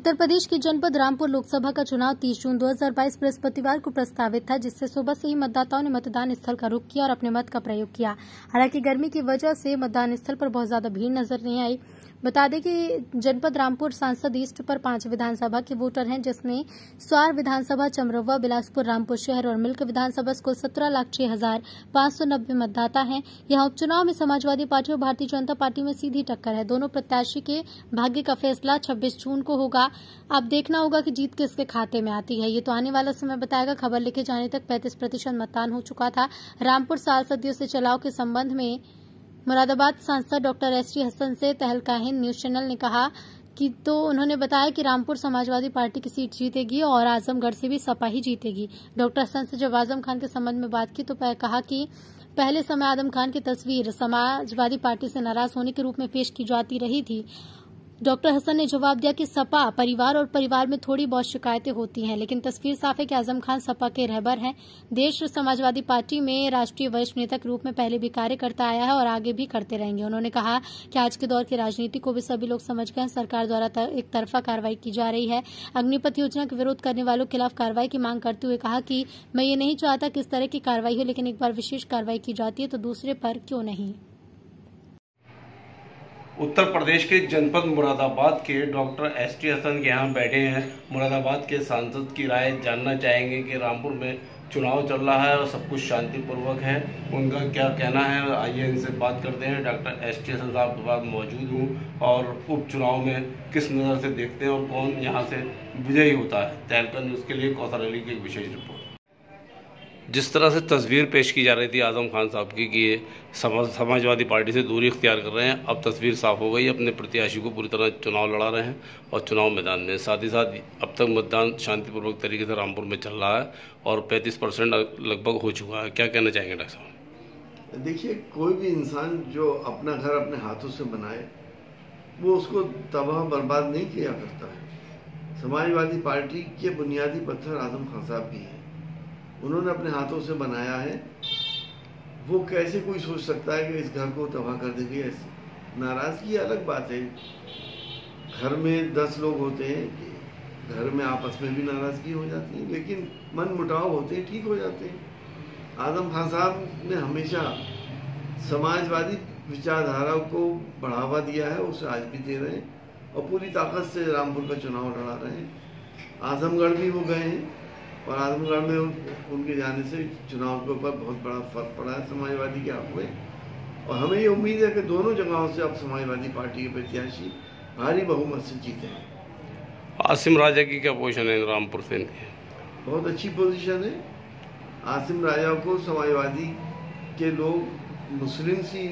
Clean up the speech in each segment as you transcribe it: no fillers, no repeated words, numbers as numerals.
उत्तर प्रदेश के जनपद रामपुर लोकसभा का चुनाव 30 जून 2022 बृहस्पतिवार को प्रस्तावित था, जिससे सुबह से ही मतदाताओं ने मतदान स्थल का रुख किया और अपने मत का प्रयोग किया। हालांकि गर्मी की वजह से मतदान स्थल पर बहुत ज्यादा भीड़ नजर नहीं आई। बता दें कि जनपद रामपुर सांसद ईस्ट पर 5 विधानसभा के वोटर हैं, जिसमें स्वार विधानसभा, चमरवा, बिलासपुर, रामपुर शहर और मिल्क विधानसभा कुल 17,06,590 मतदाता हैं। यहां उपचुनाव में समाजवादी पार्टी और भारतीय जनता पार्टी में सीधी टक्कर है। दोनों प्रत्याशी के भाग्य का फैसला 26 जून को होगा। अब देखना होगा कि जीत किसके खाते में आती है। ये तो आने वाला समय बताएगा। खबर लिखे जाने तक 35% मतदान हो चुका था। रामपुर सांसदीय से चुनाव के संबंध में मुरादाबाद सांसद डॉक्टर एसटी हसन से तहलकाहिन न्यूज चैनल ने कहा कि उन्होंने बताया कि रामपुर समाजवादी पार्टी की सीट जीतेगी और आजमगढ़ से भी सपा ही जीतेगी। डॉक्टर हसन से जब आजम खान के संबंध में बात की तो कहा कि पहले समय आजम खान की तस्वीर समाजवादी पार्टी से नाराज होने के रूप में पेश की जाती रही थी। डॉक्टर हसन ने जवाब दिया कि सपा परिवार और परिवार में थोड़ी बहुत शिकायतें होती हैं, लेकिन तस्वीर साफ है कि आजम खान सपा के रहबर हैं। देश समाजवादी पार्टी में राष्ट्रीय वरिष्ठ नेता के रूप में पहले भी कार्य करता आया है और आगे भी करते रहेंगे। उन्होंने कहा कि आज के दौर की राजनीति को भी सभी लोग समझ गए हैं। सरकार द्वारा एक तरफा कार्रवाई की जा रही है। अग्निपथ योजना के विरोध करने वालों के खिलाफ कार्रवाई की मांग करते हुए कहा कि मैं ये नहीं चाहता कि इस तरह की कार्रवाई हो, लेकिन एक बार विशेष कार्रवाई की जाती है तो दूसरे पर क्यों नहीं। उत्तर प्रदेश के जनपद मुरादाबाद के डॉक्टर एसटी हसन के यहाँ बैठे हैं। मुरादाबाद के सांसद की राय जानना चाहेंगे कि रामपुर में चुनाव चल रहा है और सब कुछ शांतिपूर्वक है, उनका क्या कहना है। आइए इनसे बात करते हैं। डॉक्टर एसटी हसन साहब के पास मौजूद हूँ और उपचुनाव में किस नज़र से देखते हैं और कौन यहाँ से विजयी होता है। तहलका न्यूज़ के लिए कौशल अली की एक विशेष रिपोर्ट। जिस तरह से तस्वीर पेश की जा रही थी आजम खान साहब की कि ये समाजवादी पार्टी से दूरी इख्तियार कर रहे हैं, अब तस्वीर साफ हो गई। अपने प्रत्याशी को पूरी तरह चुनाव लड़ा रहे हैं और चुनाव मैदान में। साथ ही साथ अब तक मतदान शांतिपूर्वक तरीके से रामपुर में चल रहा है और 35% लगभग हो चुका है। क्या कहना चाहेंगे डॉक्टर साहब? देखिए, कोई भी इंसान जो अपना घर अपने हाथों से बनाए वो उसको तबाह बर्बाद नहीं किया करता है। समाजवादी पार्टी के बुनियादी पत्थर आजम खान साहब भी हैं, उन्होंने अपने हाथों से बनाया है। वो कैसे कोई सोच सकता है कि इस घर को तबाह कर देंगे। नाराजगी अलग बात है। घर में 10 लोग होते हैं, घर में आपस में भी नाराजगी हो जाती है, लेकिन मन मुटाव होते हैं, ठीक हो जाते हैं। आजम खान साहब ने हमेशा समाजवादी विचारधारा को बढ़ावा दिया है, उसे आज भी दे रहे हैं और पूरी ताकत से रामपुर का चुनाव लड़ा रहे हैं। आजमगढ़ भी वो गए हैं और आजमगढ़ में उनके जाने से चुनाव के ऊपर बहुत बड़ा फर्क पड़ा है समाजवादी के हक में। और हमें ये उम्मीद है कि दोनों जगहों से अब समाजवादी पार्टी के प्रत्याशी भारी बहुमत से जीते हैं। आसिम राजा की क्या पोजीशन है रामपुर से? बहुत अच्छी पोजीशन है। आसिम राजा को समाजवादी के लोग मुस्लिम सी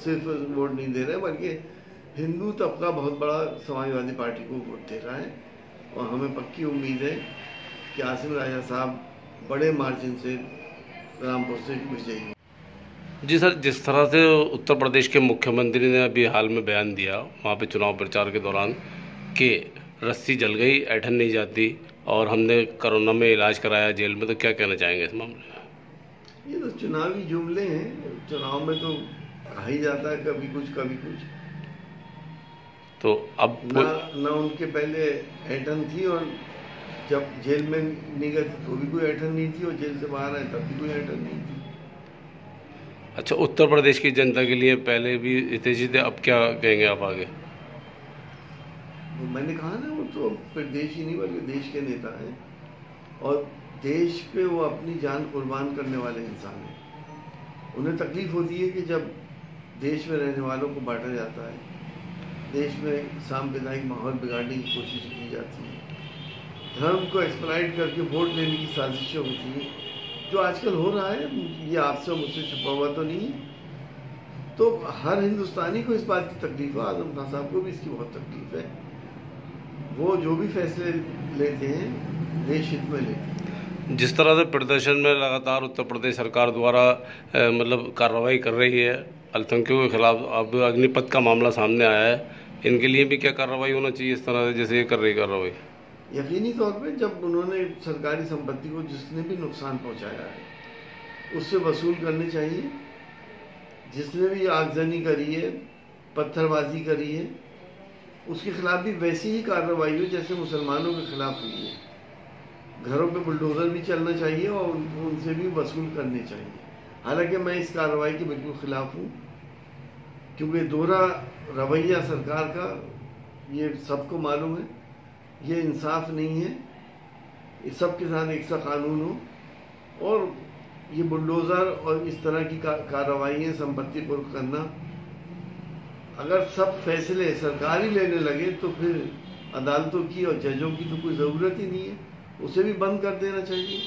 सिर्फ वोट नहीं दे रहे, बल्कि हिंदू तबका बहुत बड़ा समाजवादी पार्टी को वोट दे रहा है और हमें पक्की उम्मीद है कि आसिम राजा साहब बड़े मार्जिन से रामपुर से विजयी। जी सर, जिस तरह से उत्तर प्रदेश के मुख्यमंत्री ने अभी हाल में बयान दिया वहाँ पे चुनाव प्रचार के दौरान कि रस्सी जल गई, ऐठन नहीं जाती और हमने कोरोना में इलाज कराया जेल में, तो क्या कहना चाहेंगे इस मामले में? ये तो चुनावी जुमले हैं। चुनाव में तो कहा ही जाता है कभी कुछ कभी कुछ। तो अब ना उनके पहले ऐठन थी और जब जेल में नहीं गए तो भी कोई ऐठन नहीं थी और जेल से बाहर आए तब भी कोई ऐठन नहीं थी। अच्छा, उत्तर प्रदेश की जनता के लिए पहले भी हितैषी थे, अब क्या कहेंगे आप आगे? मैंने कहा ना, वो तो प्रदेश ही नहीं बल्कि देश के नेता हैं और देश पे वो अपनी जान कुर्बान करने वाले इंसान हैं। उन्हें तकलीफ होती है कि जब देश में रहने वालों को बांटा जाता है, देश में सांप्रदायिक माहौल बिगाड़ने की कोशिश की जाती है, धर्म को एक्सप्लॉइट करके वोट लेने की साजिशें होती हैं, जो आजकल हो रहा है। ये आपसे मुझसे छुपा हुआ तो नहीं। तो हर हिंदुस्तानी को इस बात की तकलीफ है, आजम खान साहब को भी इसकी बहुत तकलीफ है। वो जो भी फैसले लेते हैं देश हित में लेते हैं। जिस तरह से प्रदर्शन में लगातार उत्तर प्रदेश सरकार द्वारा मतलब कार्रवाई कर रही है अल्पसंख्यकों के खिलाफ, अब अग्निपथ का मामला सामने आया है, इनके लिए भी क्या कार्रवाई होना चाहिए इस तरह से जैसे ये कर रही कार्रवाई? यकीनी तौर पे जब उन्होंने सरकारी संपत्ति को जिसने भी नुकसान पहुंचाया है उससे वसूल करने चाहिए। जिसने भी आगजनी करी है, पत्थरबाजी करी है, उसके खिलाफ भी वैसी ही कार्रवाई हो जैसे मुसलमानों के खिलाफ हुई है। घरों पे बुलडोजर भी चलना चाहिए और उनसे भी वसूल करने चाहिए। हालांकि मैं इस कार्रवाई के बिल्कुल खिलाफ हूँ, क्योंकि दोहरा रवैया सरकार का ये सबको मालूम है, ये इंसाफ नहीं है। इस सब के साथ एक सा कानून हो और ये बुलडोजर और इस तरह की कार्रवाइयाँ संपत्ति पूर्व करना, अगर सब फैसले सरकार ही लेने लगे तो फिर अदालतों की और जजों की तो कोई ज़रूरत ही नहीं है, उसे भी बंद कर देना चाहिए।